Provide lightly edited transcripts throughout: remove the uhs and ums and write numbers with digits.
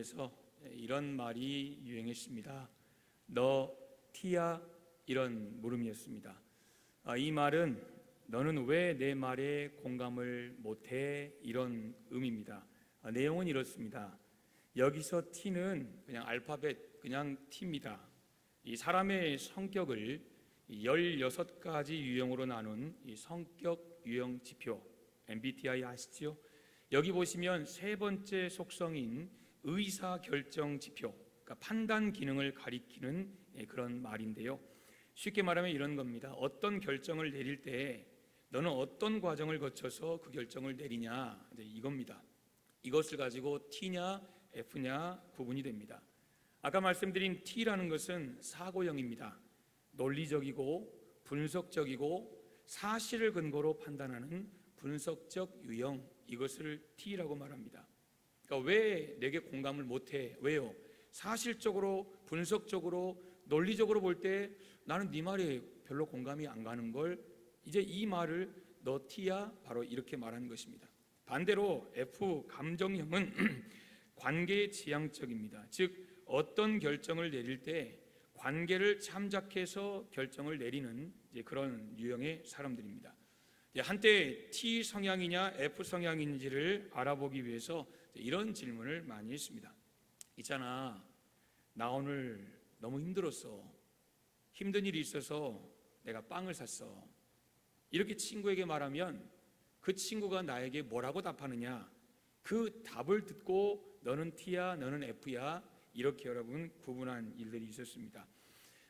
속에서 이런 말이 유행했습니다. 너 T야? 이런 물음이었습니다. 이 말은 너는 왜 내 말에 공감을 못해? 이런 의미입니다. 내용은 이렇습니다. 여기서 T는 그냥 알파벳 그냥 T입니다. 이 사람의 성격을 16가지 유형으로 나눈 이 성격 유형 지표 MBTI 아시죠? 여기 보시면 세 번째 속성인 의사결정 지표, 그러니까 판단 기능을 가리키는 그런 말인데요. 쉽게 말하면 이런 겁니다. 어떤 결정을 내릴 때 너는 어떤 과정을 거쳐서 그 결정을 내리냐, 이겁니다. 이것을 가지고 T냐 F냐 구분이 됩니다. 아까 말씀드린 T라는 것은 사고형입니다. 논리적이고 분석적이고 사실을 근거로 판단하는 분석적 유형, 이것을 T라고 말합니다. 그러니까 왜 내게 공감을 못해? 왜요? 사실적으로 분석적으로 논리적으로 볼 때 나는 네 말에 별로 공감이 안 가는 걸, 이제 이 말을 너 T야? 바로 이렇게 말하는 것입니다. 반대로 F 감정형은 관계 지향적입니다. 즉 어떤 결정을 내릴 때 관계를 참작해서 결정을 내리는 그런 유형의 사람들입니다. 한때 T 성향이냐 F 성향인지를 알아보기 위해서 이런 질문을 많이 했습니다. 있잖아, 나 오늘 너무 힘들었어. 힘든 일이 있어서 내가 빵을 샀어. 이렇게 친구에게 말하면 그 친구가 나에게 뭐라고 답하느냐, 그 답을 듣고 너는 T야 너는 F야, 이렇게 여러분 구분한 일들이 있었습니다.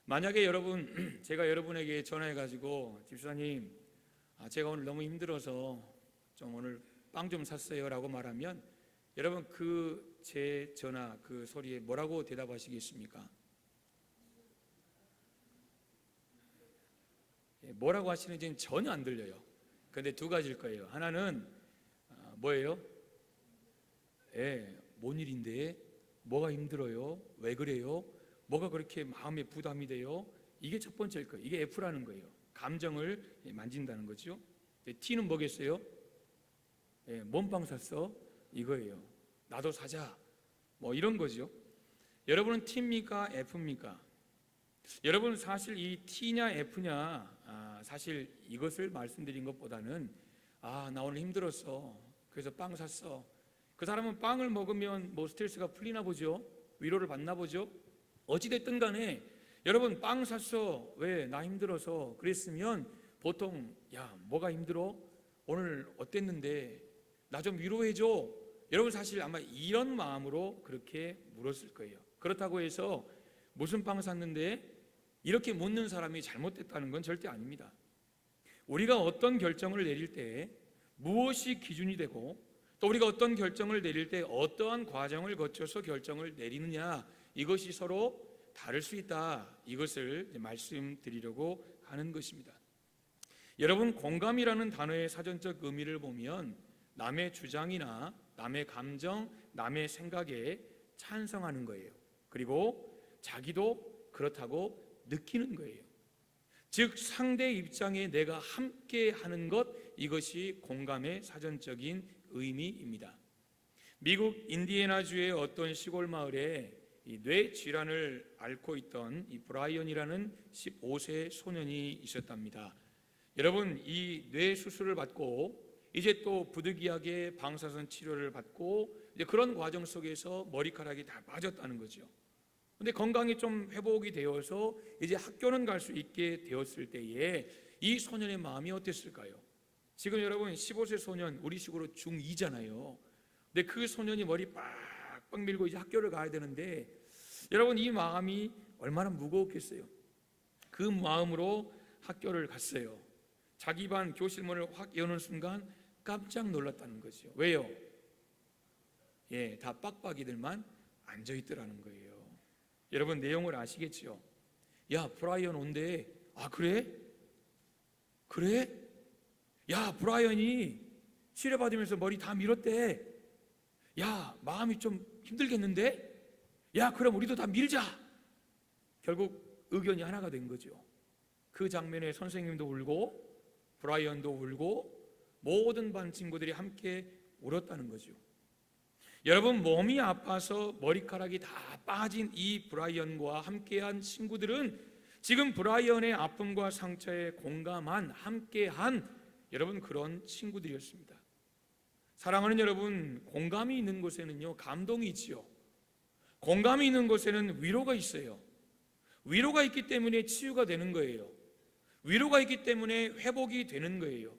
만약에 여러분 제가 여러분에게 전화해가지고 집사님, 제가 오늘 너무 힘들어서 좀 오늘 빵 좀 샀어요 라고 말하면 여러분 그 제 전화 그 소리에 뭐라고 대답하시겠습니까? 뭐라고 하시는지는 전혀 안 들려요. 그런데 두 가지일 거예요. 하나는 뭐예요? 뭔 일인데? 뭐가 힘들어요? 왜 그래요? 뭐가 그렇게 마음에 부담이 돼요? 이게 첫 번째일 거예요. 이게 F라는 거예요. 감정을 만진다는 거죠. T는 뭐겠어요? 뭔 빵 샀어? 이거예요. 나도 사자, 뭐 이런 거죠. 여러분은 T입니까 F입니까? 여러분 사실 이 T냐 F냐, 사실 이것을 말씀드린 것보다는 나 오늘 힘들었어, 그래서 빵 샀어. 그 사람은 빵을 먹으면 뭐 스트레스가 풀리나 보죠. 위로를 받나 보죠. 어찌됐든 간에 여러분 빵 샀어, 왜? 나 힘들어서. 그랬으면 보통 뭐가 힘들어? 오늘 어땠는데? 나 좀 위로해줘. 여러분 사실 아마 이런 마음으로 그렇게 물었을 거예요. 그렇다고 해서 무슨 빵 샀는데? 이렇게 묻는 사람이 잘못됐다는 건 절대 아닙니다. 우리가 어떤 결정을 내릴 때 무엇이 기준이 되고 또 우리가 어떤 결정을 내릴 때 어떠한 과정을 거쳐서 결정을 내리느냐, 이것이 서로 다를 수 있다, 이것을 말씀드리려고 하는 것입니다. 여러분 공감이라는 단어의 사전적 의미를 보면 남의 주장이나 남의 감정, 남의 생각에 찬성하는 거예요. 그리고 자기도 그렇다고 느끼는 거예요. 즉 상대 입장에 내가 함께 하는 것, 이것이 공감의 사전적인 의미입니다. 미국 인디애나주의 어떤 시골 마을에 이 뇌 질환을 앓고 있던 이 브라이언이라는 15세 소년이 있었답니다. 여러분 이 뇌 수술을 받고 이제 또 부득이하게 방사선 치료를 받고 이제 그런 과정 속에서 머리카락이 다 빠졌다는 거죠. 근데 건강이 좀 회복이 되어서 이제 학교는 갈 수 있게 되었을 때에 이 소년의 마음이 어땠을까요? 지금 여러분 15세 소년, 우리식으로 중2잖아요. 근데 그 소년이 머리 빡빡 밀고 이제 학교를 가야 되는데 여러분 이 마음이 얼마나 무거웠겠어요. 그 마음으로 학교를 갔어요. 자기 반 교실 문을 확 여는 순간 깜짝 놀랐다는 거죠. 왜요? 다 빡빡이들만 앉아있더라는 거예요. 여러분 내용을 아시겠죠? 야 브라이언 온대. 그래? 그래? 야 브라이언이 치료받으면서 머리 다 밀었대. 야 마음이 좀 힘들겠는데? 야 그럼 우리도 다 밀자. 결국 의견이 하나가 된 거죠. 그 장면에 선생님도 울고 브라이언도 울고 모든 반 친구들이 함께 울었다는 거죠. 여러분, 몸이 아파서 머리카락이 다 빠진 이 브라이언과 함께한 친구들은 지금 브라이언의 아픔과 상처에 공감한, 함께한 여러분 그런 친구들이었습니다. 사랑하는 여러분, 공감이 있는 곳에는요 감동이 있지요. 공감이 있는 곳에는 위로가 있어요. 위로가 있기 때문에 치유가 되는 거예요. 위로가 있기 때문에 회복이 되는 거예요.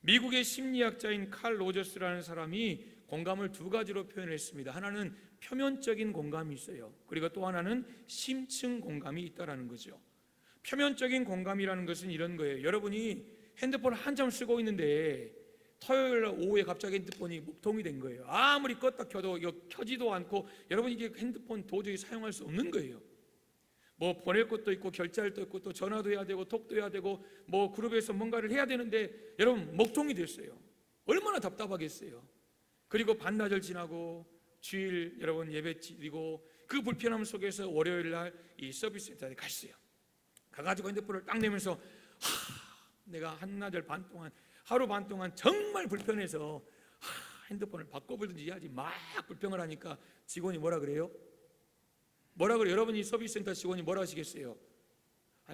미국의 심리학자인 칼 로저스라는 사람이 공감을 두 가지로 표현했습니다. 하나는 표면적인 공감이 있어요. 그리고 또 하나는 심층 공감이 있다는 거죠. 표면적인 공감이라는 것은 이런 거예요. 여러분이 핸드폰을 한참 쓰고 있는데 토요일 오후에 갑자기 핸드폰이 목통이 된 거예요. 아무리 껐다 켜도 이거 켜지도 않고 여러분 이게 핸드폰 도저히 사용할 수 없는 거예요. 뭐 보낼 것도 있고 결제할 것도 있고 또 전화도 해야 되고 톡도 해야 되고 뭐 그룹에서 뭔가를 해야 되는데 여러분 목통이 됐어요. 얼마나 답답하겠어요. 그리고 반나절 지나고 주일 여러분 예배 드리고 그 불편함 속에서 월요일 날 이 서비스 센터에 갔어요. 가가지고 핸드폰을 딱 내면서 내가 한나절 반 동안 하루 반 동안 정말 불편해서 핸드폰을 바꿔보든지 해야지 막 불평을 하니까 직원이 뭐라 그래요? 뭐라 그래요? 여러분이 서비스 센터 직원이 뭐라 하시겠어요?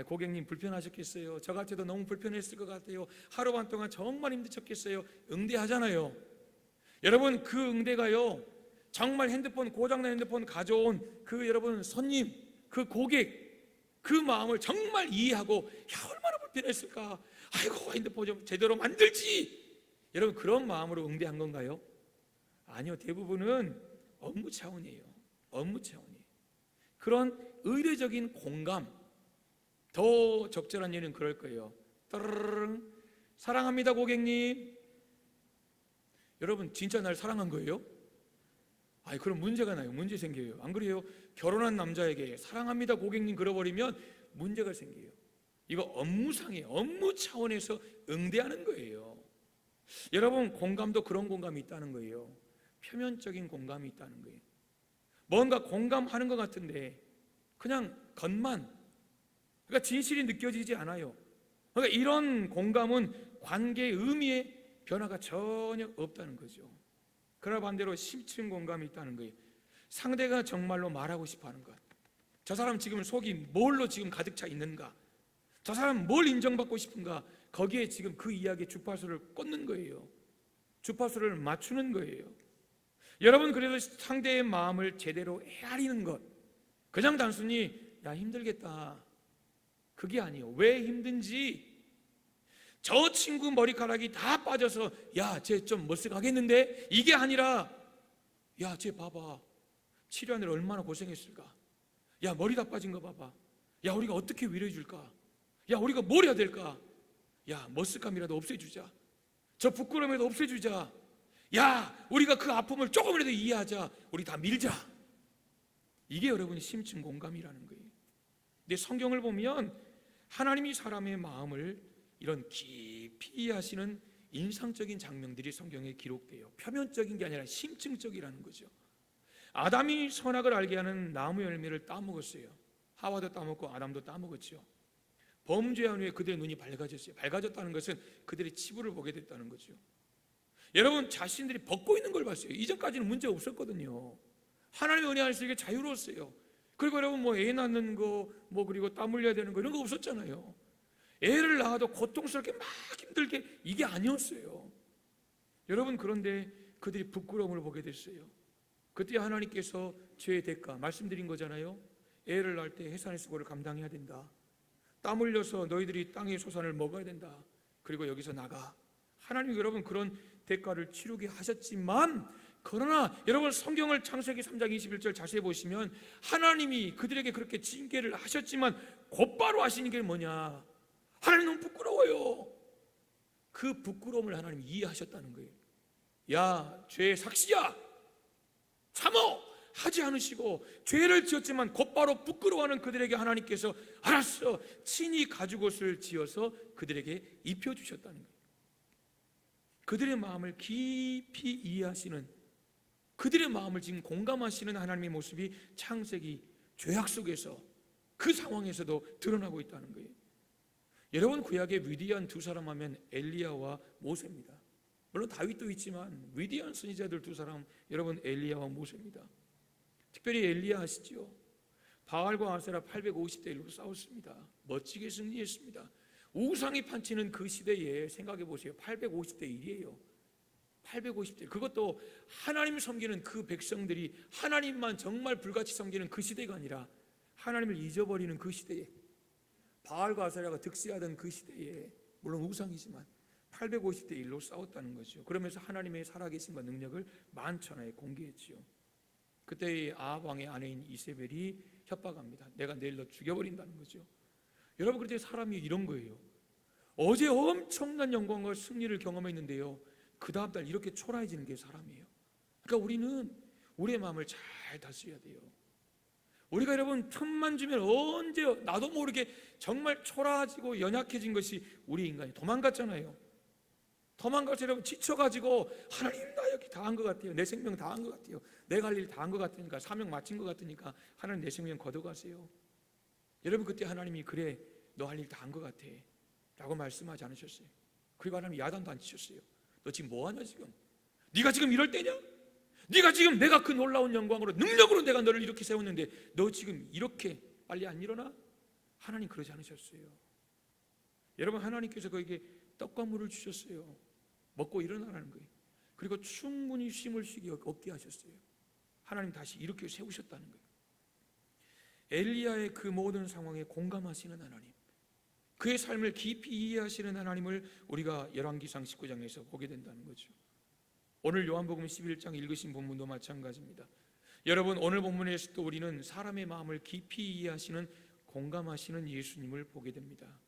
고객님 불편하셨겠어요? 저 같아도 너무 불편했을 것 같아요. 하루 반 동안 정말 힘드셨겠어요? 응대하잖아요. 여러분 그 응대가요 정말 핸드폰 고장난 핸드폰 가져온 그 여러분 손님, 그 고객 그 마음을 정말 이해하고 얼마나 불편했을까. 아이고 핸드폰 좀 제대로 만들지. 여러분 그런 마음으로 응대한 건가요? 아니요. 대부분은 업무 차원이에요. 업무 차원이에요. 그런 의례적인 공감, 더 적절한 예는 그럴 거예요. 따르릉 사랑합니다 고객님. 여러분 진짜 날 사랑한 거예요? 그럼 문제가 나요. 문제 생겨요. 안 그래요? 결혼한 남자에게 사랑합니다 고객님 그러버리면 문제가 생겨요. 이거 업무상이에요. 업무 차원에서 응대하는 거예요. 여러분 공감도 그런 공감이 있다는 거예요. 표면적인 공감이 있다는 거예요. 뭔가 공감하는 것 같은데 그냥 겉만, 그러니까 진실이 느껴지지 않아요. 그러니까 이런 공감은 관계의 의미에 변화가 전혀 없다는 거죠. 그러나 반대로 심층 공감이 있다는 거예요. 상대가 정말로 말하고 싶어하는 것, 저 사람 지금 속이 뭘로 지금 가득 차 있는가, 저 사람 뭘 인정받고 싶은가, 거기에 지금 그 이야기에 주파수를 꽂는 거예요. 주파수를 맞추는 거예요. 여러분 그래서 상대의 마음을 제대로 헤아리는 것, 그냥 단순히 야 힘들겠다 그게 아니에요. 왜 힘든지, 저 친구 머리카락이 다 빠져서 야 쟤 좀 머쓱하겠는데 이게 아니라 야 쟤 봐봐 치료하느라 얼마나 고생했을까, 야 머리 다 빠진 거 봐봐, 야 우리가 어떻게 위로해 줄까, 야 우리가 뭘 해야 될까, 야 머쓱함이라도 없애주자, 저 부끄러움이라도 없애주자, 야 우리가 그 아픔을 조금이라도 이해하자, 우리 다 밀자. 이게 여러분이 심층 공감이라는 거예요. 근데 성경을 보면 하나님이 사람의 마음을 이런 깊이 이해하시는 인상적인 장면들이 성경에 기록돼요. 표면적인 게 아니라 심층적이라는 거죠. 아담이 선악을 알게 하는 나무 열매를 따먹었어요. 하와도 따먹고 아담도 따먹었죠. 범죄한 후에 그들의 눈이 밝아졌어요. 밝아졌다는 것은 그들의 치부를 보게 됐다는 거죠. 여러분 자신들이 벗고 있는 걸 봤어요. 이전까지는 문제가 없었거든요. 하나님의 은혜 안에서 이게 자유로웠어요. 그리고 여러분 뭐 애 낳는 거 뭐 그리고 땀 흘려야 되는 거 이런 거 없었잖아요. 애를 낳아도 고통스럽게 막 힘들게 이게 아니었어요. 여러분 그런데 그들이 부끄러움을 보게 됐어요. 그때 하나님께서 죄의 대가 말씀드린 거잖아요. 애를 낳을 때 해산의 수고를 감당해야 된다. 땀 흘려서 너희들이 땅의 소산을 먹어야 된다. 그리고 여기서 나가. 하나님이 여러분 그런 대가를 치르게 하셨지만, 그러나 여러분 성경을 창세기 3장 21절 자세히 보시면 하나님이 그들에게 그렇게 징계를 하셨지만 곧바로 하시는 게 뭐냐, 하나님 너무 부끄러워요. 그 부끄러움을 하나님이 이해하셨다는 거예요. 야 죄의 삭시야 참어 하지 않으시고, 죄를 지었지만 곧바로 부끄러워하는 그들에게 하나님께서 알았어 친히 가죽옷을 지어서 그들에게 입혀주셨다는 거예요. 그들의 마음을 깊이 이해하시는, 그들의 마음을 지금 공감하시는 하나님의 모습이 창세기 죄악 속에서 그 상황에서도 드러나고 있다는 거예요. 여러분 구약의 위대한 두 사람 하면 엘리야와 모세입니다. 물론 다윗도 있지만 위대한 선지자들 두 사람, 여러분 엘리야와 모세입니다. 특별히 엘리야 아시죠? 바알과 아세라 850대 1로 싸웠습니다. 멋지게 승리했습니다. 우상이 판치는 그 시대에 생각해 보세요. 850대 1이에요. 850대 1. 그것도 하나님 섬기는 그 백성들이 하나님만 정말 불같이 섬기는 그 시대가 아니라 하나님을 잊어버리는 그 시대에, 바알과 아세라가 득세하던 그 시대에, 물론 우상이지만 850대 1로 싸웠다는 거죠. 그러면서 하나님의 살아계심과 능력을 만천하에 공개했지요. 그때 아합 왕의 아내인 이세벨이 협박합니다. 내가 내일 너 죽여버린다는 거죠. 여러분, 그때 사람이 이런 거예요. 어제 엄청난 영광과 승리를 경험했는데요, 그 다음 달 이렇게 초라해지는 게 사람이에요. 그러니까 우리는 우리의 마음을 잘 다스려야 돼요. 우리가 여러분 틈만 주면 언제 나도 모르게 정말 초라해지고 연약해진 것이 우리 인간이 도망갔잖아요. 도망가서 여러분 지쳐가지고 하나님 나 여기 다 한 것 같아요. 내 생명 다 한 것 같아요. 내가 할 일 다 한 것 같으니까, 사명 마친 것 같으니까 하나님 내 생명 걷어가세요. 여러분, 그때 하나님이 그래 너 할 일 다 한 것 같아 라고 말씀하지 않으셨어요. 그리고 하나님 야단도 안 치셨어요. 너 지금 뭐하냐 지금? 네가 지금 이럴 때냐? 네가 지금 내가 그 놀라운 영광으로 능력으로 내가 너를 이렇게 세웠는데 너 지금 이렇게 빨리 안 일어나? 하나님 그러지 않으셨어요. 여러분, 하나님께서 그에게 떡과 물을 주셨어요. 먹고 일어나라는 거예요. 그리고 충분히 쉼을 쉬게 얻게 하셨어요. 하나님 다시 이렇게 세우셨다는 거예요. 엘리야의 그 모든 상황에 공감하시는 하나님, 그의 삶을 깊이 이해하시는 하나님을 우리가 열왕기상 19장에서 보게 된다는 거죠. 오늘 요한복음 11장 읽으신 본문도 마찬가지입니다. 여러분, 오늘 본문에서도 우리는 사람의 마음을 깊이 이해하시는, 공감하시는 예수님을 보게 됩니다.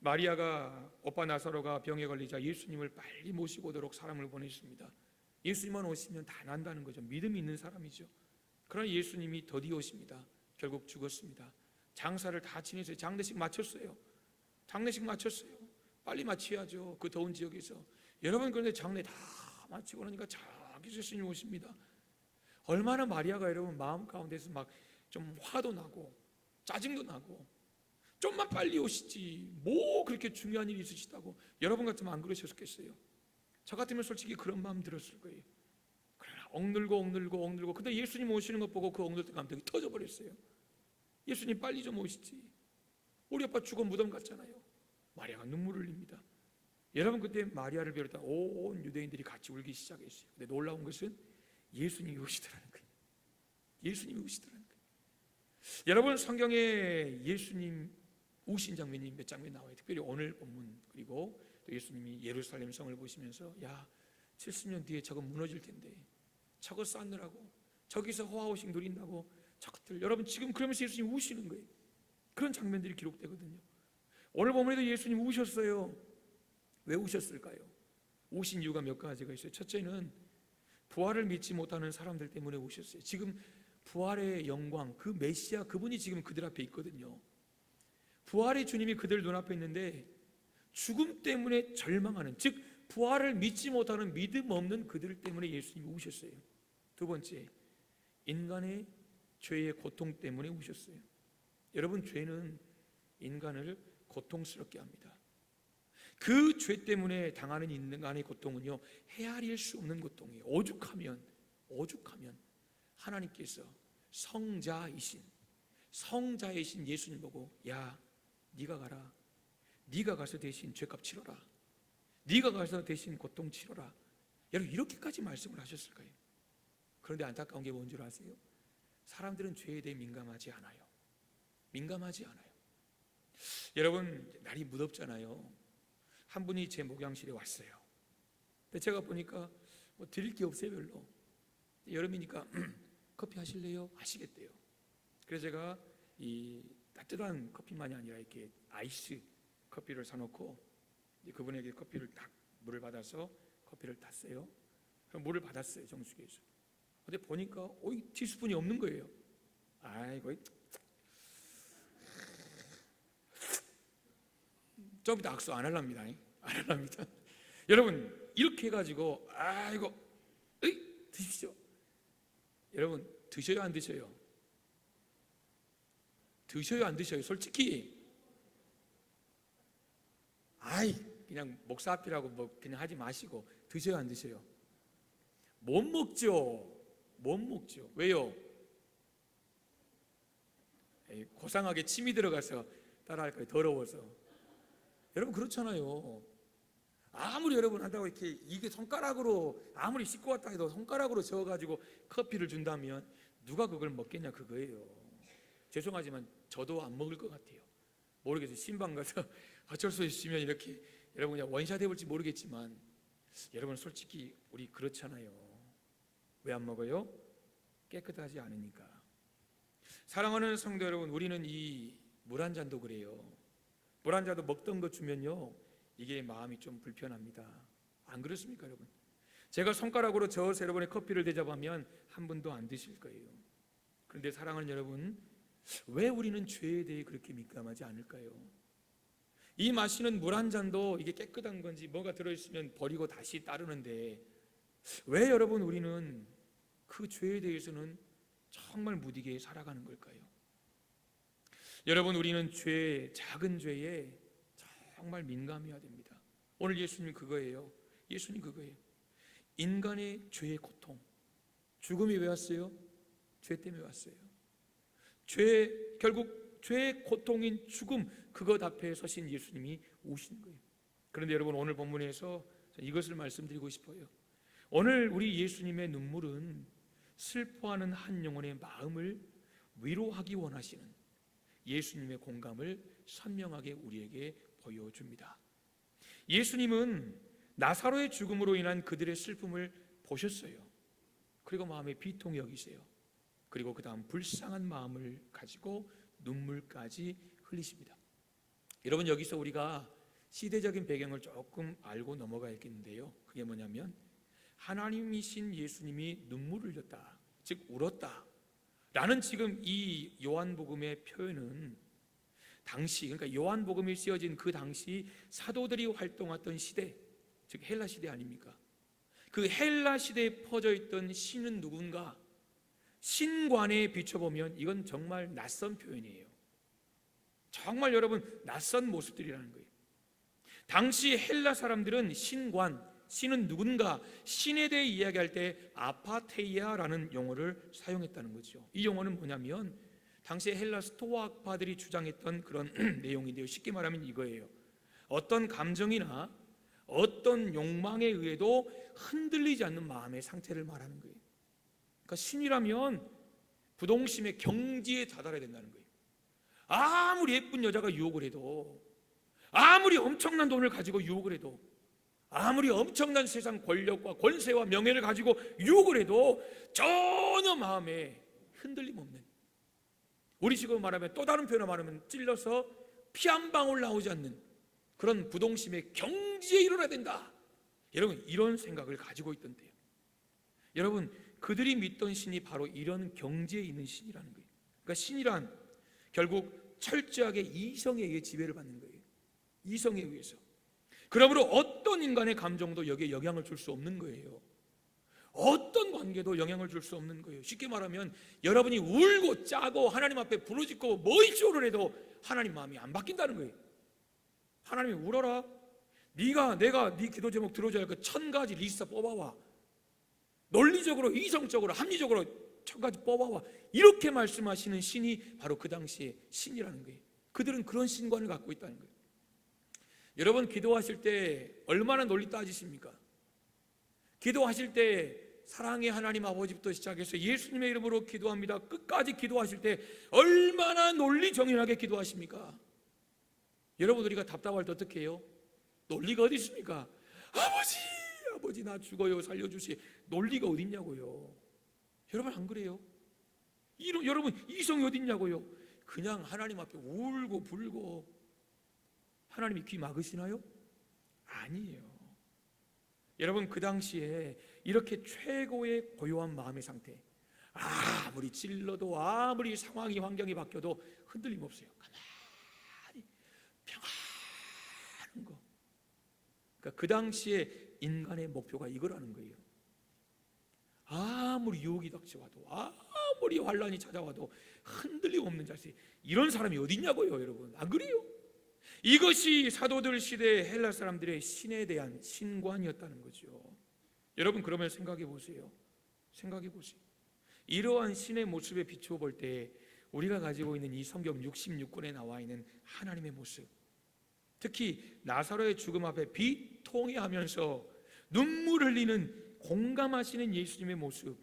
마리아가 오빠 나사로가 병에 걸리자 예수님을 빨리 모시고 오도록 사람을 보냈습니다. 예수님만 오시면 다 난다는 거죠. 믿음이 있는 사람이죠. 그러나 예수님이 더디 오십니다. 결국 죽었습니다. 장사를 다 지내서 장례식 마쳤어요. 장례식 마쳤어요. 빨리 마쳐야죠. 그 더운 지역에서. 여러분, 그런데 장례 다 마치고 나니까 저기 예수님 오십니다. 얼마나 마리아가 여러분 마음 가운데서 막 좀 화도 나고 짜증도 나고, 좀만 빨리 오시지 뭐 그렇게 중요한 일이 있으시다고. 여러분 같으면 안 그러셨겠어요? 저 같으면 솔직히 그런 마음 들었을 거예요. 그러나 억늘고 근데 예수님 오시는 것 보고 그 억눌던 감정이 터져버렸어요. 예수님 빨리 좀 오시지. 우리 아빠 죽어 무덤 갔잖아요. 마리아가 눈물을 흘립니다. 여러분, 그때 마리아를 비롯한 온 유대인들이 같이 울기 시작했어요. 근데 놀라운 것은 예수님이 오시더라는 거예요. 예수님이 오시더라는 거예요. 여러분, 성경에 예수님 우신 장면이 몇 장면 나와요. 특별히 오늘 본문, 그리고 또 예수님이 예루살렘 성을 보시면서 야, 70년 뒤에 저거 무너질 텐데 저거 쌓느라고 저기서 호화호식 누린다고 저것들. 여러분, 지금 그러면서 예수님 우시는 거예요. 그런 장면들이 기록되거든요. 오늘 본문에도 예수님 우셨어요. 왜 우셨을까요? 우신 이유가 몇 가지가 있어요. 첫째는 부활을 믿지 못하는 사람들 때문에 우셨어요. 지금 부활의 영광, 그 메시아, 그분이 지금 그들 앞에 있거든요. 부활의 주님이 그들 눈앞에 있는데 죽음 때문에 절망하는, 즉 부활을 믿지 못하는 믿음 없는 그들 때문에 예수님이 우셨어요. 두 번째, 인간의 죄의 고통 때문에 우셨어요. 여러분, 죄는 인간을 고통스럽게 합니다. 그 죄 때문에 당하는 인간의 고통은요, 헤아릴 수 없는 고통이에요. 오죽하면 하나님께서 성자이신 예수님 보고 야, 네가 가라. 네가 가서 대신 죄값 치러라. 네가 가서 대신 고통 치러라. 여러분, 이렇게까지 말씀을 하셨을까요? 그런데 안타까운 게 뭔 줄 아세요? 사람들은 죄에 대해 민감하지 않아요. 여러분, 날이 무덥잖아요. 한 분이 제 목양실에 왔어요. 근데 제가 보니까 뭐 드릴 게 없어요, 별로. 여름이니까 커피 하실래요? 하시겠대요. 그래서 제가 이 따뜻한 커피만이 아니라 이렇게 아이스 커피를 사놓고 그분에게 커피를 딱 물을 받아서 커피를 탔어요. 그럼 물을 받았어요, 정수기에서. 근데 보니까 티스푼이 없는 거예요. 아이고, 좀 이따 악수 안 할랍니다. 여러분, 이렇게 해가지고 아이고, 드십시오. 여러분, 드셔요, 안 드셔요? 드셔요, 안 드셔요? 솔직히 그냥 목사 앞이라고 뭐 그냥 하지 마시고 드셔요, 안 드셔요? 못 먹죠. 못 먹죠. 왜요? 고상하게 침이 들어가서 따라할 거예요. 더러워서. 여러분 그렇잖아요. 아무리 여러분 한다고 이렇게 이게 손가락으로 아무리 씻고 왔다 해도 손가락으로 저어가지고 커피를 준다면 누가 그걸 먹겠냐 그거예요. 죄송하지만 저도 안 먹을 것 같아요. 모르겠어요. 신방 가서 어쩔 수 없으면 이렇게 여러분 그냥 원샷 해볼지 모르겠지만 여러분 솔직히 우리 그렇잖아요. 왜 안 먹어요? 깨끗하지 않으니까. 사랑하는 성도 여러분, 우리는 이 물 한 잔도 그래요. 물 한 잔도 먹던 거 주면요 이게 마음이 좀 불편합니다. 안 그렇습니까 여러분? 제가 손가락으로 저어서 여러분의 커피를 대접하면 한 분도 안 드실 거예요. 그런데 사랑하는 여러분, 왜 우리는 죄에 대해 그렇게 민감하지 않을까요? 이 마시는 물 한 잔도 이게 깨끗한 건지 뭐가 들어있으면 버리고 다시 따르는데 왜 여러분 우리는 그 죄에 대해서는 정말 무디게 살아가는 걸까요? 여러분 우리는 죄, 작은 죄에 정말 민감해야 됩니다. 오늘 예수님 그거예요. 예수님 그거예요. 인간의 죄의 고통, 죽음이 왜 왔어요? 죄 때문에 왔어요. 결국 죄의 고통인 죽음, 그것 앞에 서신 예수님이 오신 거예요. 그런데 여러분 오늘 본문에서 이것을 말씀드리고 싶어요. 오늘 우리 예수님의 눈물은 슬퍼하는 한 영혼의 마음을 위로하기 원하시는 예수님의 공감을 선명하게 우리에게 보여줍니다. 예수님은 나사로의 죽음으로 인한 그들의 슬픔을 보셨어요. 그리고 마음에 비통히 여기세요. 그리고 그 다음 불쌍한 마음을 가지고 눈물까지 흘리십니다. 여러분 여기서 우리가 시대적인 배경을 조금 알고 넘어가야겠는데요, 그게 뭐냐면 하나님이신 예수님이 눈물을 흘렸다, 즉 울었다 라는 지금 이 요한복음의 표현은 당시, 그러니까 요한복음이 쓰여진 그 당시 사도들이 활동했던 시대, 즉 헬라 시대 아닙니까? 그 헬라 시대에 퍼져 있던 신은 누군가, 신관에 비춰보면 이건 정말 낯선 표현이에요. 정말 여러분 낯선 모습들이라는 거예요. 당시 헬라 사람들은 신관, 신은 누군가, 신에 대해 이야기할 때 아파테이아라는 용어를 사용했다는 거죠. 이 용어는 뭐냐면 당시 헬라 스토아파들이 주장했던 그런 내용인데요, 쉽게 말하면 이거예요. 어떤 감정이나 어떤 욕망에 의해도 흔들리지 않는 마음의 상태를 말하는 거예요. 그러니까 신이라면 부동심의 경지에 다다라야 된다는 거예요. 아무리 예쁜 여자가 유혹을 해도, 아무리 엄청난 돈을 가지고 유혹을 해도, 아무리 엄청난 세상 권력과 권세와 명예를 가지고 유혹을 해도 전혀 마음에 흔들림 없는, 우리 식으로 말하면 또 다른 표현으로 말하면 찔러서 피 한 방울 나오지 않는 그런 부동심의 경지에 이르러야 된다. 여러분 이런 생각을 가지고 있던데요. 여러분 그들이 믿던 신이 바로 이런 경지에 있는 신이라는 거예요. 그러니까 신이란 결국 철저하게 이성에 의해 지배를 받는 거예요. 이성에 의해서. 그러므로 어떤 인간의 감정도 여기에 영향을 줄 수 없는 거예요. 어떤 관계도 영향을 줄 수 없는 거예요. 쉽게 말하면 여러분이 울고 짜고 하나님 앞에 부르짖고 뭐이쇼를 해도 하나님 마음이 안 바뀐다는 거예요. 하나님이 울어라, 내가 네 기도 제목 들어줘야 할 그 1000가지 리스트 뽑아와, 논리적으로 이성적으로 합리적으로 1000가지 뽑아와, 이렇게 말씀하시는 신이 바로 그 당시에 신이라는 거예요. 그들은 그런 신관을 갖고 있다는 거예요. 여러분 기도하실 때 얼마나 논리 따지십니까? 기도하실 때 사랑의 하나님 아버지부터 시작해서 예수님의 이름으로 기도합니다 끝까지 기도하실 때 얼마나 논리 정연하게 기도하십니까? 여러분 우리가 답답할 때 어떻게 해요? 논리가 어디 있습니까? 아버지 나 죽어요 살려주시. 논리가 어디 있냐고요. 여러분 안 그래요? 여러분 이성이 어디 있냐고요. 그냥 하나님 앞에 울고 불고. 하나님이 귀 막으시나요? 아니에요. 여러분 그 당시에 이렇게 최고의 고요한 마음의 상태, 아무리 찔러도 아무리 상황이 환경이 바뀌어도 흔들림 없어요. 가만히 평안한 거. 그러니까 그 당시에 인간의 목표가 이거라는 거예요. 아무리 유혹이 닥쳐와도, 아무리 환란이 찾아와도 흔들림 없는 자세. 이런 사람이 어디 있냐고요. 여러분 안 그래요? 이것이 사도들 시대 헬라 사람들의 신에 대한 신관이었다는 거죠. 여러분, 그러면 생각해 보세요. 생각해 보세요. 이러한 신의 모습에 비추어 볼 때 우리가 가지고 있는 이 성경 66권에 나와 있는 하나님의 모습, 특히 나사로의 죽음 앞에 비통해하면서 눈물 흘리는 공감하시는 예수님의 모습,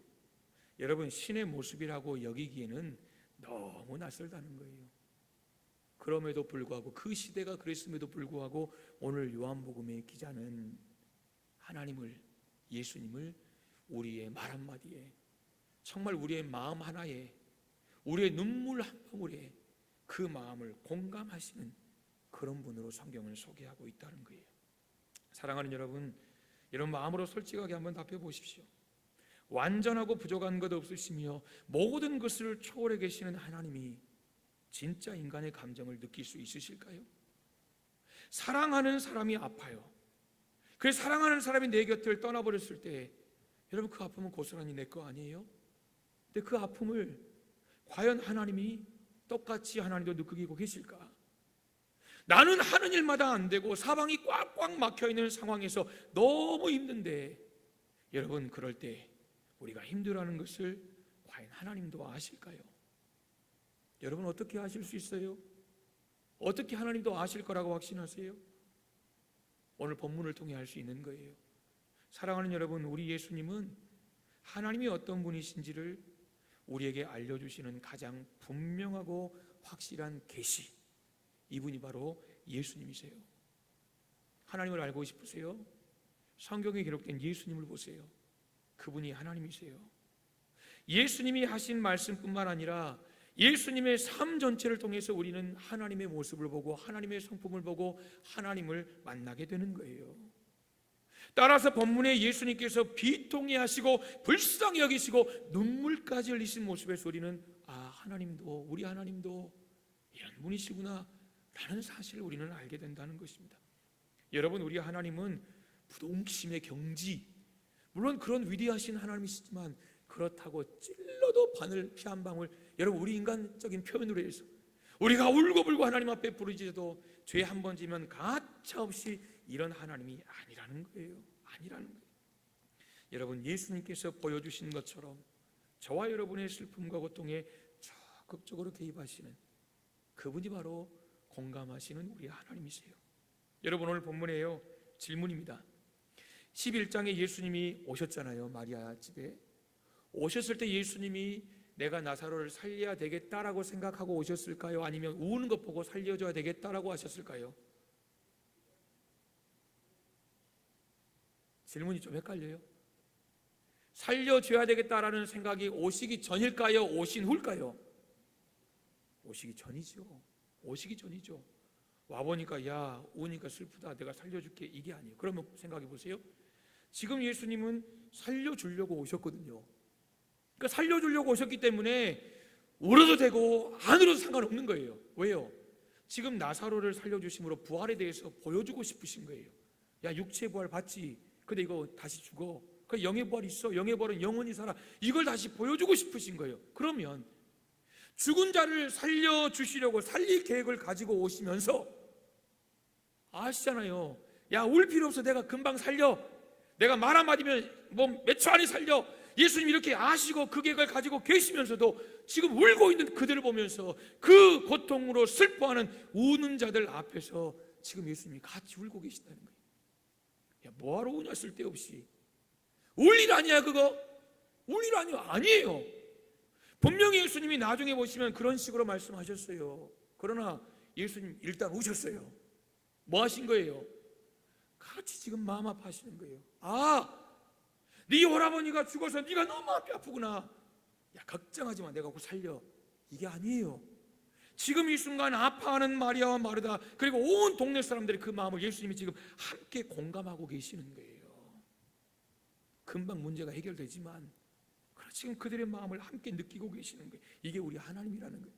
여러분, 신의 모습이라고 여기기에는 너무 낯설다는 거예요. 그럼에도 불구하고, 그 시대가 그랬음에도 불구하고 오늘 요한복음의 기자는 하나님을, 예수님을 우리의 말 한마디에, 정말 우리의 마음 하나에, 우리의 눈물 한 방울에 그 마음을 공감하시는 그런 분으로 성경을 소개하고 있다는 거예요. 사랑하는 여러분, 이런 마음으로 솔직하게 한번 답해 보십시오. 완전하고 부족한 것 없으시며 모든 것을 초월해 계시는 하나님이 진짜 인간의 감정을 느낄 수 있으실까요? 사랑하는 사람이 아파요. 그래서 사랑하는 사람이 내 곁을 떠나버렸을 때, 여러분, 그 아픔은 고스란히 내 거 아니에요? 근데 그 아픔을 과연 하나님이 똑같이 하나님도 느끼고 계실까? 나는 하는 일마다 안 되고 사방이 꽉꽉 막혀있는 상황에서 너무 힘든데, 여러분, 그럴 때 우리가 힘들어하는 것을 과연 하나님도 아실까요? 여러분, 어떻게 아실 수 있어요? 어떻게 하나님도 아실 거라고 확신하세요? 오늘 본문을 통해 알 수 있는 거예요. 사랑하는 여러분, 우리 예수님은 하나님이 어떤 분이신지를 우리에게 알려주시는 가장 분명하고 확실한 계시, 이분이 바로 예수님이세요. 하나님을 알고 싶으세요? 성경에 기록된 예수님을 보세요. 그분이 하나님이세요. 예수님이 하신 말씀뿐만 아니라 예수님의 삶 전체를 통해서 우리는 하나님의 모습을 보고 하나님의 성품을 보고 하나님을 만나게 되는 거예요. 따라서 본문에 예수님께서 비통해하시고 불쌍히 여기시고 눈물까지 흘리신 모습에서 우리는 하나님도, 우리 하나님도 이런 분이시구나 라는 사실을 우리는 알게 된다는 것입니다. 여러분, 우리 하나님은 부동심의 경지, 물론 그런 위대하신 하나님이시지만 그렇다고 찔러도 바늘 피 한 방울, 여러분, 우리 인간적인 표현으로 해서 우리가 울고불고 하나님 앞에 부르짖어도 죄 한 번 지면 가차없이 이런 하나님이 아니라는 거예요. 아니라는 거예요. 여러분, 예수님께서 보여주신 것처럼 저와 여러분의 슬픔과 고통에 적극적으로 개입하시는 그분이 바로 공감하시는 우리 하나님이세요. 여러분, 오늘 본문에요, 질문입니다. 11장에 예수님이 오셨잖아요. 마리아 집에 오셨을 때 예수님이 내가 나사로를 살려야 되겠다라고 생각하고 오셨을까요? 아니면 우는 것 보고 살려줘야 되겠다라고 하셨을까요? 질문이 좀 헷갈려요. 살려줘야 되겠다라는 생각이 오시기 전일까요? 오신 후일까요? 오시기 전이죠. 오시기 전이죠. 와보니까 야, 우니까 슬프다, 내가 살려줄게, 이게 아니에요. 그러면 생각해 보세요. 지금 예수님은 살려주려고 오셨거든요. 그러니까 살려주려고 오셨기 때문에 울어도 되고 안 울어도 상관없는 거예요. 왜요? 지금 나사로를 살려주심으로 부활에 대해서 보여주고 싶으신 거예요. 야, 육체 부활 받지, 근데 이거 다시 죽어. 그 영의 부활 있어. 영의 부활은 영원히 살아. 이걸 다시 보여주고 싶으신 거예요. 그러면 죽은 자를 살려주시려고 살릴 계획을 가지고 오시면서 아시잖아요. 야, 울 필요 없어. 내가 금방 살려. 내가 말 한마디면 몇 초 안에 살려. 예수님 이렇게 아시고 그 계획을 가지고 계시면서도 지금 울고 있는 그들을 보면서 그 고통으로 슬퍼하는 우는 자들 앞에서 지금 예수님이 같이 울고 계신다는 거예요. 야, 뭐하러 우냐, 쓸데없이. 울 일 아니야 그거? 울 일 아니야? 아니에요. 분명히 예수님이 나중에 보시면 그런 식으로 말씀하셨어요. 그러나 예수님 일단 우셨어요. 뭐 하신 거예요? 같이 지금 마음 아파하시는 거예요. 네 오라버니가 죽어서 네가 너무 마음이 아프구나. 야, 걱정하지 마, 내가 곧 살려. 이게 아니에요. 지금 이 순간 아파하는 마리아와 마르다, 그리고 온 동네 사람들의 그 마음을 예수님이 지금 함께 공감하고 계시는 거예요. 금방 문제가 해결되지만 지금 그들의 마음을 함께 느끼고 계시는 거예요. 이게 우리 하나님이라는 거예요.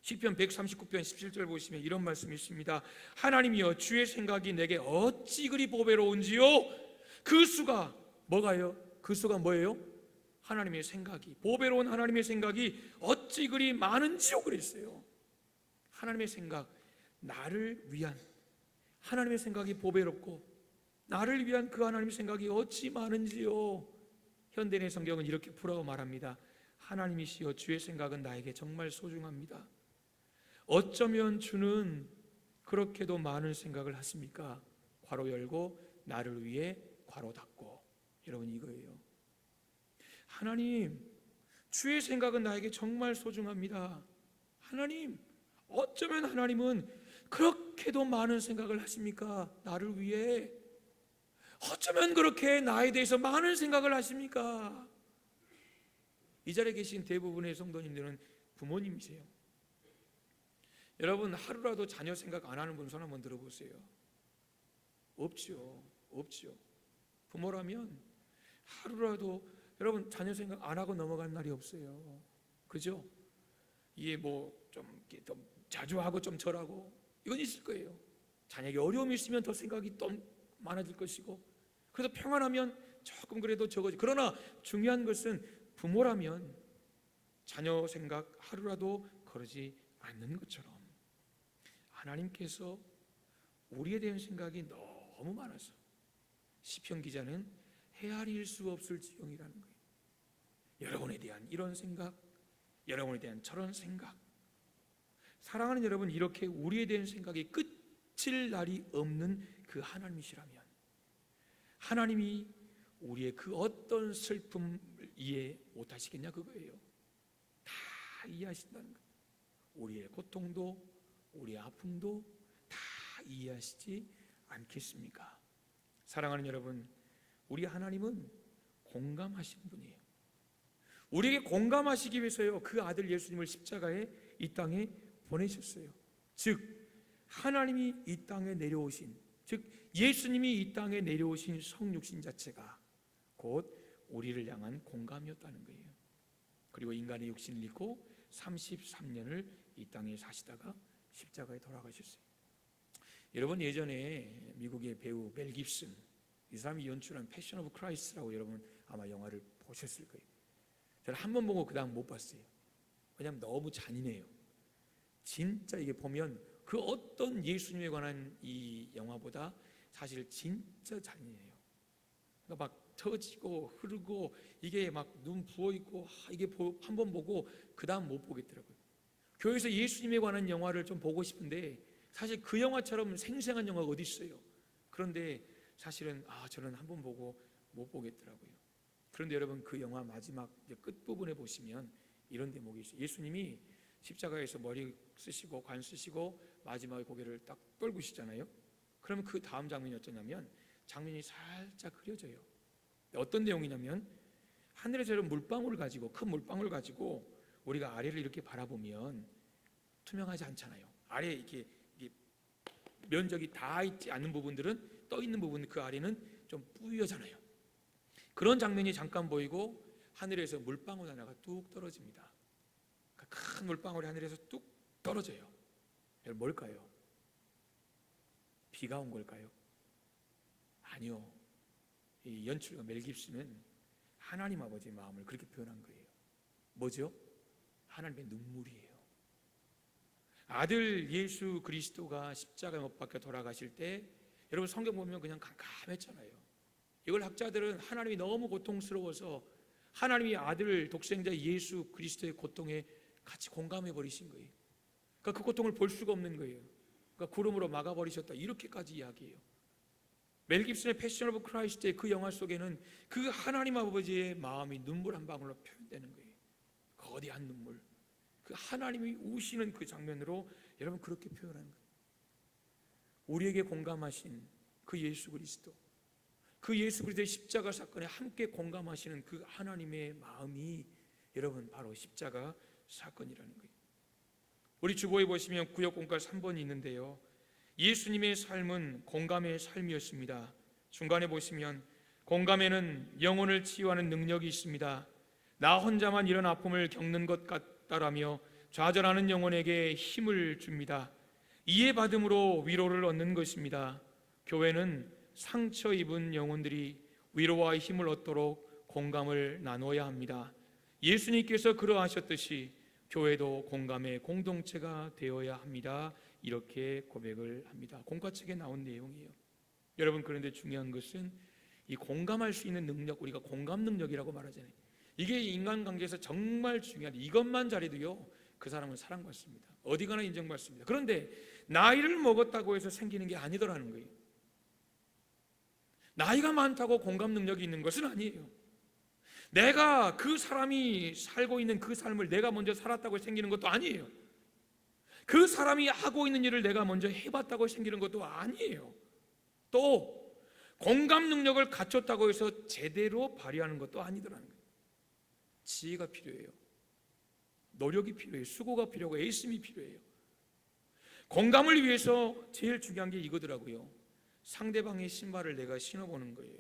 시편 139편 17절 보시면 이런 말씀이 있습니다. 하나님이여, 주의 생각이 내게 어찌 그리 보배로운지요. 그 수가 뭐가요? 그 수가 뭐예요? 하나님의 생각이, 보배로운 하나님의 생각이 어찌 그리 많은지요 그랬어요. 하나님의 생각, 나를 위한 하나님의 생각이 보배롭고 나를 위한 그 하나님의 생각이 어찌 많은지요. 현대인의 성경은 이렇게 풀어 말합니다. 하나님이시여 주의 생각은 나에게 정말 소중합니다. 어쩌면 주는 그렇게도 많은 생각을 하십니까? 괄호 열고 나를 위해 괄호 닫고. 여러분, 이거예요. 하나님, 주의 생각은 나에게 정말 소중합니다. 하나님, 어쩌면 하나님은 그렇게도 많은 생각을 하십니까? 나를 위해. 어쩌면 그렇게 나에 대해서 많은 생각을 하십니까? 이 자리에 계신 대부분의 성도님들은 부모님이세요. 여러분, 하루라도 자녀 생각 안 하는 분 손 한번 들어보세요. 없죠. 부모라면 하루라도 여러분 자녀 생각 안 하고 넘어간 날이 없어요. 그죠? 이게 뭐 좀 자주 하고 좀 덜하고 이건 있을 거예요. 자녀에게 어려움이 있으면 더 생각이 또 많아질 것이고, 그래도 평안하면 조금 그래도 적어지. 그러나 중요한 것은 부모라면 자녀 생각 하루라도 거르지 않는 것처럼 하나님께서 우리에 대한 생각이 너무 많아서 시편 기자는 헤아릴 수 없을 지경이라는 거예요. 여러분에 대한 이런 생각, 여러분에 대한 저런 생각. 사랑하는 여러분, 이렇게 우리에 대한 생각이 끝일 날이 없는 그 하나님이시라면 하나님이 우리의 그 어떤 슬픔을 이해 못하시겠냐 그거예요. 다 이해하신다는 거예요. 우리의 고통도 우리의 아픔도 다 이해하시지 않겠습니까? 사랑하는 여러분, 우리 하나님은 공감하시는 분이에요. 우리에게 공감하시기 위해서요 그 아들 예수님을 십자가에 이 땅에 보내셨어요. 즉 하나님이 이 땅에 내려오신, 즉 예수님이 이 땅에 내려오신 성육신 자체가 곧 우리를 향한 공감이었다는 거예요. 그리고 인간의 육신을 입고 33년을 이 땅에 사시다가 십자가에 돌아가셨어요. 여러분, 예전에 미국의 배우 멜 깁슨, 이 사람이 연출한 패션 오브 크라이스트라고 여러분 아마 영화를 보셨을 거예요. 저는 한 번 보고 그 다음 못 봤어요. 왜냐하면 너무 잔인해요. 진짜 이게 보면 그 어떤 예수님에 관한 이 영화보다 사실 진짜 잔인해요. 그러니까 막 터지고 흐르고 이게 막 눈 부어있고, 이게 한 번 보고 그 다음 못 보겠더라고요. 교회에서 예수님에 관한 영화를 좀 보고 싶은데 사실 그 영화처럼 생생한 영화가 어디 있어요. 그런데 사실은 저는 한 번 보고 못 보겠더라고요. 그런데 여러분, 그 영화 마지막 끝부분에 보시면 이런 대목이 있어요. 예수님이 십자가에서 머리 쓰시고 관 쓰시고 마지막에 고개를 딱 떨구시잖아요. 그러면 그 다음 장면이 어쩌냐면 장면이 살짝 흐려져요. 어떤 내용이냐면 하늘에서 이런 물방울을 가지고, 큰 물방울을 가지고 우리가 아래를 이렇게 바라보면 투명하지 않잖아요. 아래 이렇게 면적이 다 있지 않는 부분들은, 떠 있는 부분 그 아래는 좀 뿌옇잖아요. 그런 장면이 잠깐 보이고 하늘에서 물방울 하나가 뚝 떨어집니다. 큰 물방울이 하늘에서 뚝 떨어져요. 여러분, 뭘까요? 비가 온 걸까요? 아니요. 이 연출가 멜 깁슨은 하나님 아버지의 마음을 그렇게 표현한 거예요. 뭐죠? 하나님의 눈물이에요. 아들 예수 그리스도가 십자가에 못 박혀 돌아가실 때 여러분 성경 보면 그냥 깜깜했잖아요. 이걸 학자들은 하나님이 너무 고통스러워서 하나님이 아들 독생자 예수 그리스도의 고통에 같이 공감해 버리신 거예요. 그러니까 그 고통을 볼 수가 없는 거예요. 그러니까 구름으로 막아버리셨다, 이렇게까지 이야기해요. 멜 깁슨의 패션 오브 크라이스트의 그 영화 속에는 그 하나님 아버지의 마음이 눈물 한 방울로 표현되는 거예요. 거대한 눈물, 그 하나님이 우시는 그 장면으로 여러분 그렇게 표현하는 거예요. 우리에게 공감하신 그 예수 그리스도, 그 예수 그리스도의 십자가 사건에 함께 공감하시는 그 하나님의 마음이 여러분 바로 십자가 사건이라는 거예요. 우리 주보에 보시면 구역 공갈 3번이 있는데요, 예수님의 삶은 공감의 삶이었습니다. 중간에 보시면 공감에는 영혼을 치유하는 능력이 있습니다. 나 혼자만 이런 아픔을 겪는 것 같다라며 좌절하는 영혼에게 힘을 줍니다. 이해받음으로 위로를 얻는 것입니다. 교회는 상처 입은 영혼들이 위로와 힘을 얻도록 공감을 나눠야 합니다. 예수님께서 그러하셨듯이 교회도 공감의 공동체가 되어야 합니다. 이렇게 고백을 합니다. 공과책에 나온 내용이에요. 여러분, 그런데 중요한 것은 이 공감할 수 있는 능력, 우리가 공감 능력이라고 말하잖아요. 이게 인간관계에서 정말 중요한, 이것만 잘해도요 그 사람은 사랑받습니다. 어디 가나 인정받습니다. 그런데 나이를 먹었다고 해서 생기는 게 아니더라는 거예요. 나이가 많다고 공감 능력이 있는 것은 아니에요. 내가 그 사람이 살고 있는 그 삶을 내가 먼저 살았다고 생기는 것도 아니에요. 그 사람이 하고 있는 일을 내가 먼저 해봤다고 생기는 것도 아니에요. 또 공감 능력을 갖췄다고 해서 제대로 발휘하는 것도 아니더라는 거예요. 지혜가 필요해요. 노력이 필요해요. 수고가 필요하고 애씀이 필요해요. 공감을 위해서 제일 중요한 게 이거더라고요. 상대방의 신발을 내가 신어보는 거예요.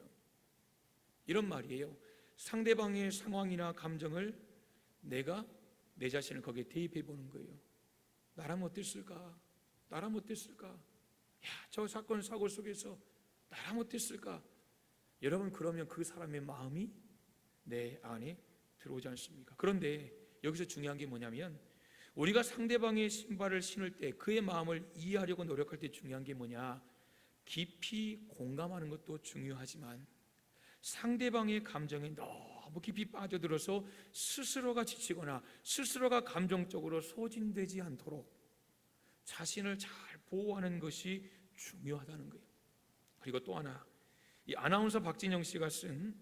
이런 말이에요. 상대방의 상황이나 감정을 내가 내 자신을 거기에 대입해 보는 거예요. 나라면 어땠을까? 나라면 어땠을까? 야, 저 사건 사고 속에서 나라면 어땠을까? 여러분, 그러면 그 사람의 마음이 내 안에 들어오지 않습니까? 그런데 여기서 중요한 게 뭐냐면, 우리가 상대방의 신발을 신을 때 그의 마음을 이해하려고 노력할 때 중요한 게 뭐냐? 깊이 공감하는 것도 중요하지만 상대방의 감정에 너무 깊이 빠져들어서 스스로가 지치거나 스스로가 감정적으로 소진되지 않도록 자신을 잘 보호하는 것이 중요하다는 거예요. 그리고 또 하나, 이 아나운서 박진영 씨가 쓴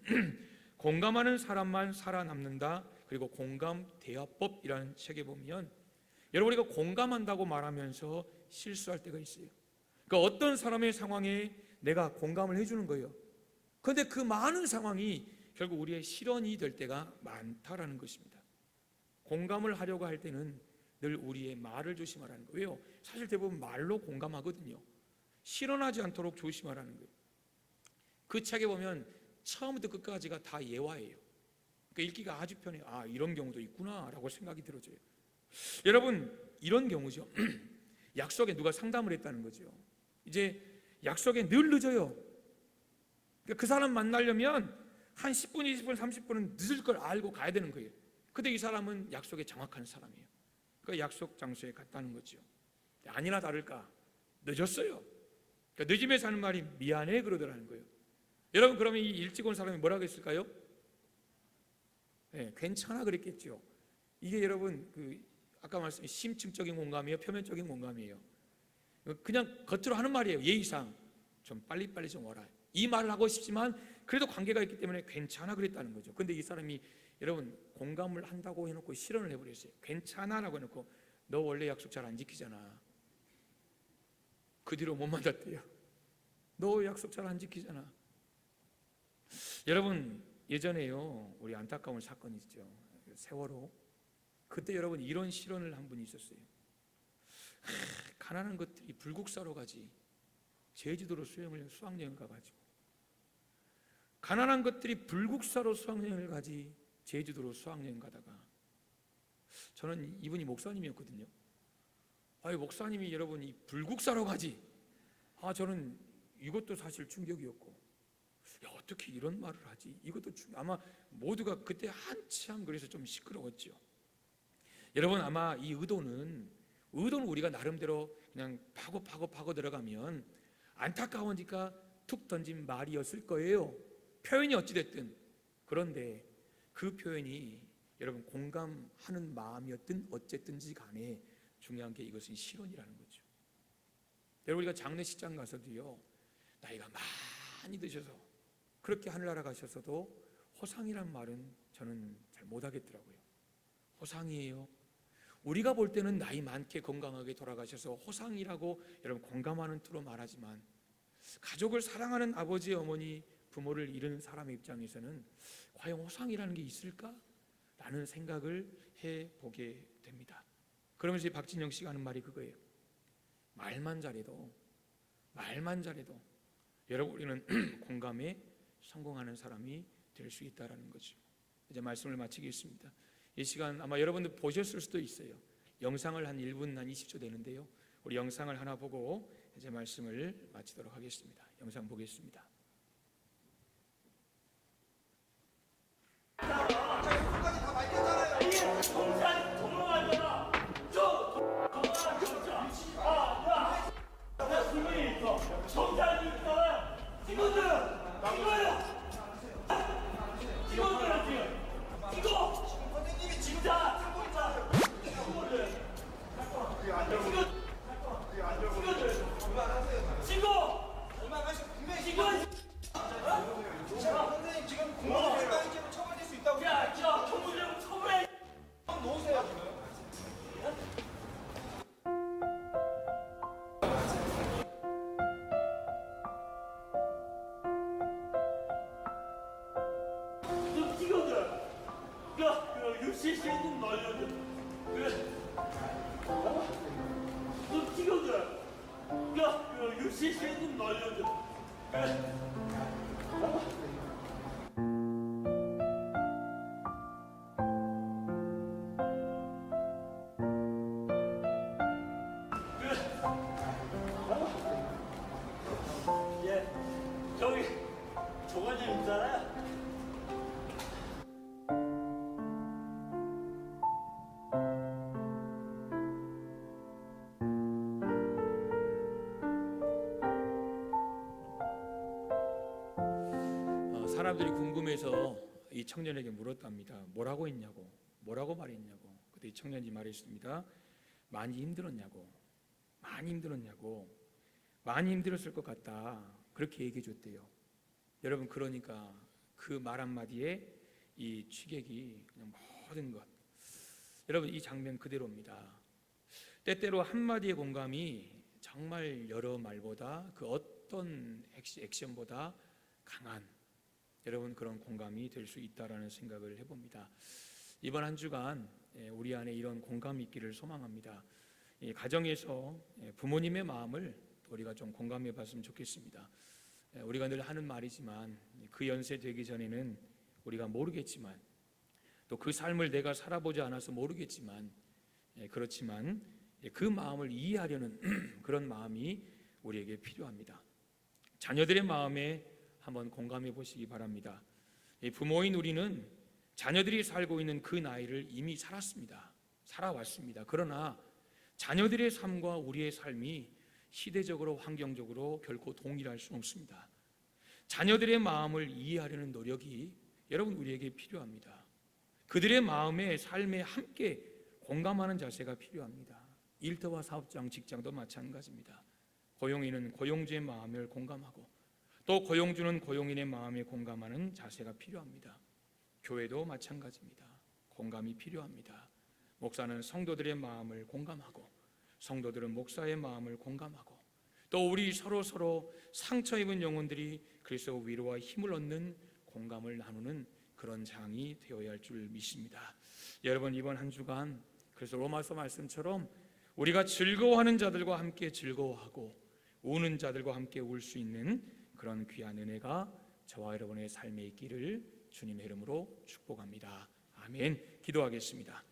공감하는 사람만 살아남는다, 그리고 공감 대화법이라는 책에 보면, 여러분, 우리가 공감한다고 말하면서 실수할 때가 있어요. 그러니까 어떤 사람의 상황에 내가 공감을 해주는 거예요. 그런데 그 많은 상황이 결국 우리의 실언이 될 때가 많다라는 것입니다. 공감을 하려고 할 때는 늘 우리의 말을 조심하라는 거예요. 왜요? 사실 대부분 말로 공감하거든요. 실언하지 않도록 조심하라는 거예요. 그 책에 보면 처음부터 끝까지가 다 예화예요. 그러니까 읽기가 아주 편해요. 아, 이런 경우도 있구나 라고 생각이 들어져요. 여러분, 이런 경우죠. 약속에 누가 상담을 했다는 거죠. 이제 약속에 늘 늦어요. 그러니까 그 사람 만나려면 한 10분, 20분, 30분은 늦을 걸 알고 가야 되는 거예요. 근데 이 사람은 약속에 정확한 사람이에요. 그 약속 장소에 갔다는 거죠. 아니나 다를까 늦었어요. 그러니까 늦으면서 하는 말이 미안해 그러더라는 거예요. 여러분, 그러면 이 일찍 온 사람이 뭐라고 했을까요? 네, 괜찮아 그랬겠죠. 이게 여러분, 아까 말씀드린 심층적인 공감이에요, 표면적인 공감이에요. 그냥 겉으로 하는 말이에요. 예의상 좀 빨리빨리 좀 와라, 이 말을 하고 싶지만 그래도 관계가 있기 때문에 괜찮아 그랬다는 거죠. 근데 이 사람이, 여러분, 공감을 한다고 해놓고 실언을 해버렸어요. 괜찮아 라고 해놓고 너 원래 약속 잘 안 지키잖아. 그 뒤로 못 만났대요. 너 약속 잘 안 지키잖아. 여러분, 예전에요, 우리 안타까운 사건이 있죠. 세월호. 그때 여러분, 이런 실언을 한 분이 있었어요. 가난한 것들이 불국사로 가지 제주도로 수학여행을 가가지고, 가난한 것들이 불국사로 수학여행을 가지 제주도로 수학여행 가다가, 저는 이분이 목사님이었거든요. 아유, 목사님이 여러분 이 불국사로 가지, 저는 이것도 사실 충격이었고, 야, 어떻게 이런 말을 하지? 이것도 아마 모두가 그때 한참 그래서 좀 시끄러웠죠. 여러분, 아마 이 의도는 우리가 나름대로 그냥 파고 들어가면 안타까우니까 툭 던진 말이었을 거예요. 표현이 어찌됐든. 그런데 그 표현이 여러분 공감하는 마음이었든 어쨌든지 간에 중요한 게 이것은 실언이라는 거죠. 여러분, 우리가 장례식장 가서도요, 나이가 많이 드셔서 그렇게 하늘나라 가셔서도 호상이란 말은 저는 잘 못하겠더라고요. 호상이에요. 우리가 볼 때는 나이 많게 건강하게 돌아가셔서 호상이라고 여러분 공감하는 투로 말하지만, 가족을 사랑하는 아버지, 어머니, 부모를 잃은 사람의 입장에서는 과연 호상이라는 게 있을까? 라는 생각을 해보게 됩니다. 그러면서 박진영 씨가 하는 말이 그거예요. 말만 잘해도 여러분, 우리는 공감에 성공하는 사람이 될 수 있다는 거죠. 이제 말씀을 마치겠습니다. 이 시간 아마 여러분들 보셨을 수도 있어요. 영상을 한 1분 한 20초 되는데요, 우리 영상을 하나 보고 이제 말씀을 마치도록 하겠습니다. 영상 보겠습니다. 동산 도망가잖아. 저 도망가잖아. 좀 찍어줘. 그 육시 좀 날려줘. 그래. 좀 찍어줘. 그 육시 좀 날려줘. 그래. 예, 저기 조관님 있잖아요. 사람들이 궁금해서 이 청년에게 물었답니다. 뭐라고 했냐고, 뭐라고 말했냐고. 그때 이 청년이 말했습니다. 많이 힘들었냐고, 많이 힘들었냐고, 많이 힘들었을 것 같다. 그렇게 얘기해 줬대요. 여러분, 그러니까 그 말 한마디에 이 취객이 그냥 모든 것. 여러분, 이 장면 그대로입니다. 때때로 한마디의 공감이 정말 여러 말보다 그 어떤 액션보다 강한 여러분 그런 공감이 될 수 있다라는 생각을 해봅니다. 이번 한 주간 우리 안에 이런 공감이 있기를 소망합니다. 가정에서 부모님의 마음을 우리가 좀 공감해 봤으면 좋겠습니다. 우리가 늘 하는 말이지만 그 연세 되기 전에는 우리가 모르겠지만 또 그 삶을 내가 살아보지 않아서 모르겠지만 그렇지만 그 마음을 이해하려는 그런 마음이 우리에게 필요합니다. 자녀들의 마음에 한번 공감해 보시기 바랍니다. 부모인 우리는 자녀들이 살고 있는 그 나이를 이미 살아왔습니다. 그러나 자녀들의 삶과 우리의 삶이 시대적으로 환경적으로 결코 동일할 수는 없습니다. 자녀들의 마음을 이해하려는 노력이 여러분 우리에게 필요합니다. 그들의 마음에 삶에 함께 공감하는 자세가 필요합니다. 일터와 사업장, 직장도 마찬가지입니다. 고용인은 고용주의 마음을 공감하고 또 고용주는 고용인의 마음에 공감하는 자세가 필요합니다. 교회도 마찬가지입니다. 공감이 필요합니다. 목사는 성도들의 마음을 공감하고 성도들은 목사의 마음을 공감하고 또 우리 서로 상처 입은 영혼들이 그래서 위로와 힘을 얻는 공감을 나누는 그런 장이 되어야 할 줄 믿습니다. 여러분 이번 한 주간 그래서 로마서 말씀처럼 우리가 즐거워하는 자들과 함께 즐거워하고 우는 자들과 함께 울 수 있는 그런 귀한 은혜가 저와 여러분의 삶에 있기를 주님의 이름으로 축복합니다. 아멘. 기도하겠습니다.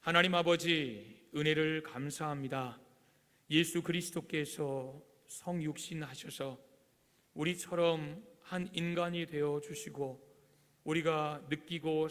하나님 아버지 은혜를 감사합니다. 예수 그리스도께서 성육신하셔서 우리처럼 한 인간이 되어 주시고 우리가 느끼고